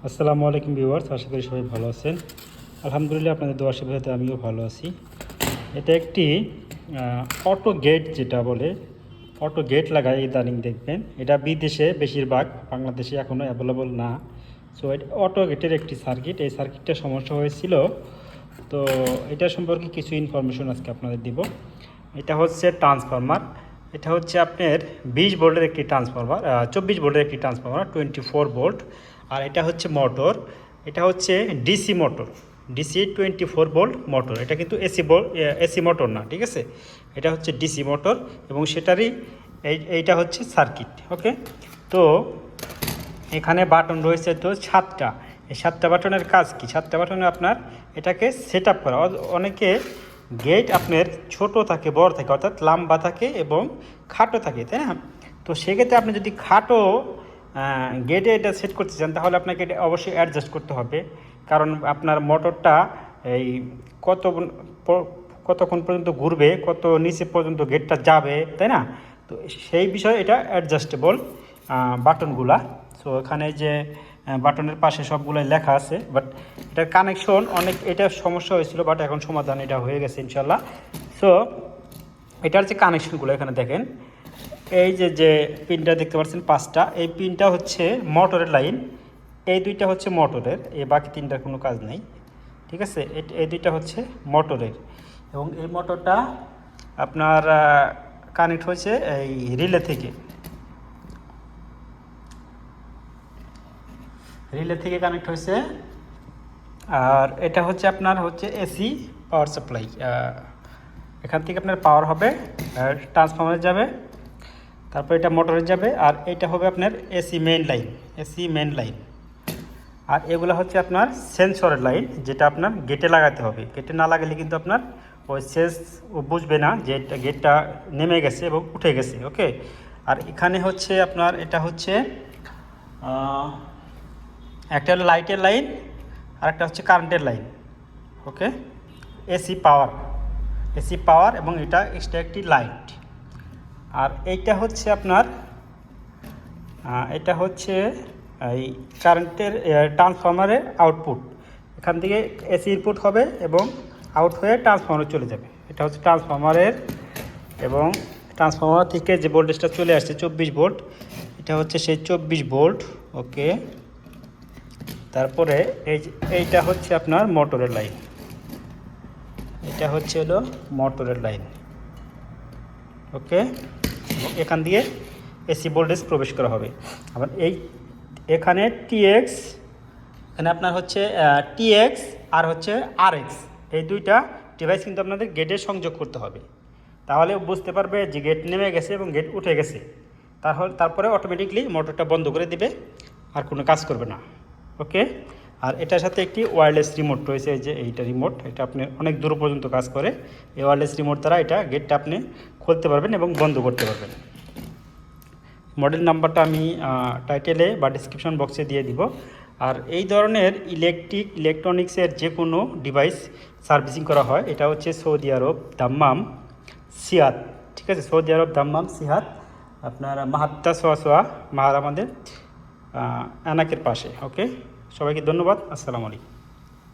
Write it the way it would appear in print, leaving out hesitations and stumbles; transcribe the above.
আসসালামু আলাইকুম ভিউয়ার্স, আশা করি সবাই ভালো আছেন। আলহামদুলিল্লাহ, আপনাদের দোয়া আশীর্বাদে আমিও ভালো আছি। এটা একটি অটো গেট, যেটা বলে অটো গেট লাগায় ইদানিং দেখবেন। এটা বিদেশে বেশিরভাগ, বাংলাদেশে এখনও অ্যাভেলেবল না। সো এটা অটো গেটের একটি সার্কিট। এই সার্কিটটা সমস্যা হয়েছিল, তো এটা সম্পর্কে কিছু ইনফরমেশন আজকে আপনাদের দিব। এটা হচ্ছে ট্রান্সফরমার। এটা হচ্ছে আপনার 20 ভোল্টের একটি ট্রান্সফরমার, 24 ভোল্টের একটি ট্রান্সফরমার, 24 ভোল্ট। আর এটা হচ্ছে মোটর। এটা হচ্ছে DC motor, DC 24 volt motor. এটা কিন্তু এসি মোটর না, ঠিক আছে। এটা হচ্ছে ডিসি মোটর এবং সেটারই এইটা হচ্ছে সার্কিট। ওকে, তো এখানে বাটন রয়েছে তো 7টা। এই 7টা বাটনের কাজ কি? 7টা বাটনে আপনার এটাকে সেট আপ করা। অনেকে গেট আপনার ছোট থাকে, বড় থাকে, অর্থাৎ লম্বা থাকে এবং খাটো থাকে, তাই না? তো সেক্ষেত্রে আপনি যদি খাটো গেটে এটা সেট করতে চান, তাহলে আপনাকে এটা অবশ্যই অ্যাডজাস্ট করতে হবে। কারণ আপনার মোটরটা এই কতক্ষণ পর্যন্ত ঘুরবে, কত নিচে পর্যন্ত গেটটা যাবে, তাই না? তো সেই বিষয়ে এটা অ্যাডজাস্টেবল বাটনগুলা। সো এখানে যে বাটনের পাশে সবগুলোই লেখা আছে, বাট এটার কানেকশন এটা সমস্যা হয়েছিল, বাট এখন সমাধান এটা হয়ে গেছে ইনশাল্লাহ। সো এটার যে কানেকশনগুলো এখানে দেখেন, এই যে পিনটা দেখতে পাচ্ছেন 5টা, এই পিনটা হচ্ছে মোটরের লাইন, এই দুইটা হচ্ছে মোটরের, এই বাকি 3টার কোনো কাজ নেই, ঠিক আছে। এই দুইটা হচ্ছে মোটরের এবং এই মোটরটা আপনার কানেক্ট হয়েছে এই রিলে থেকে কানেক্ট হয়েছে। আর এটা হচ্ছে আপনার এসি পাওয়ার সাপ্লাই। এখান থেকে আপনার পাওয়ার হবে, ট্রান্সফরমারে যাবে, তারপর এটা মোটরে যাবে, আর এটা হবে আপনার এসি মেইন লাইন। আর এগুলো হচ্ছে আপনার সেন্সরের লাইন, যেটা আপনার গেটে লাগাতে হবে। গেটে না লাগালে কিন্তু আপনার ওই সেন্স বুঝবে না যে গেটটা নেমে গেছে এবং উঠে গেছে। ওকে, আর এখানে হচ্ছে আপনার এটা হচ্ছে একটা হলো লাইটের লাইন আর একটা হচ্ছে কারেন্টের লাইন। ওকে, এসি পাওয়ার এবং এটা এক্সট্রা একটি লাইট। আর এইটা হচ্ছে আপনার এটা হচ্ছে এই কারেন্টের ট্রান্সফরমারের আউটপুট। এখান থেকে এসি ইনপুট হবে এবং আউট হয়ে ট্রান্সফরমারে চলে যাবে। এটা হচ্ছে ট্রান্সফরমারের, এবং ট্রান্সফরমার থেকে যে ভোল্টেজটা চলে আসছে 24 ভোল্ট, এটা হচ্ছে সেই 24 ভোল্ট। ওকে, তারপরে এইটা হচ্ছে আপনার মোটরের লাইন, এটা হচ্ছে হলো মোটরের লাইন। ওকে, এখান দিয়ে এসি ভোল্টেজ প্রবেশ করা হবে। আবার এখানে টিএক্স, এখানে আপনার হচ্ছে টিএক্স আর হচ্ছে আরএক্স, এই দুইটা ডিভাইস কিন্তু আপনাদের গেটে সংযোগ করতে হবে। তাহলে বুঝতে পারবে যে গেট নেমে গেছে এবং গেট উঠে গেছে। তারপরে অটোমেটিকলি মোটরটা বন্ধ করে দিবে, আর কোনো কাজ করবে না। ওকে, আর এটার সাথে একটি ওয়্যারলেস রিমোট রয়েছে। এই যে এইটা রিমোট, এটা আপনি অনেক দূর পর্যন্ত কাজ করে। এই ওয়্যারলেস রিমোট দ্বারা এটা গেটটা আপনি খুলতে পারবেন এবং বন্ধ করতে পারবেন। মডেল নাম্বারটা আমি টাইটেলে বা ডিসক্রিপশন বক্সে দিয়ে দিব। আর এই ধরনের ইলেকট্রনিক্সের যে কোনো ডিভাইস সার্ভিসিং করা হয়, এটা হচ্ছে সৌদি আরব দাম্মাম সিয়াত, ঠিক আছে। সৌদি আরব দাম্মাম সিয়াত, আপনার মাহাত্তা সোয়া মাহার আমাদের অ্যানাকের পাশে। ওকে, সবাইকে ধন্যবাদ। আসসালামু আলাইকুম।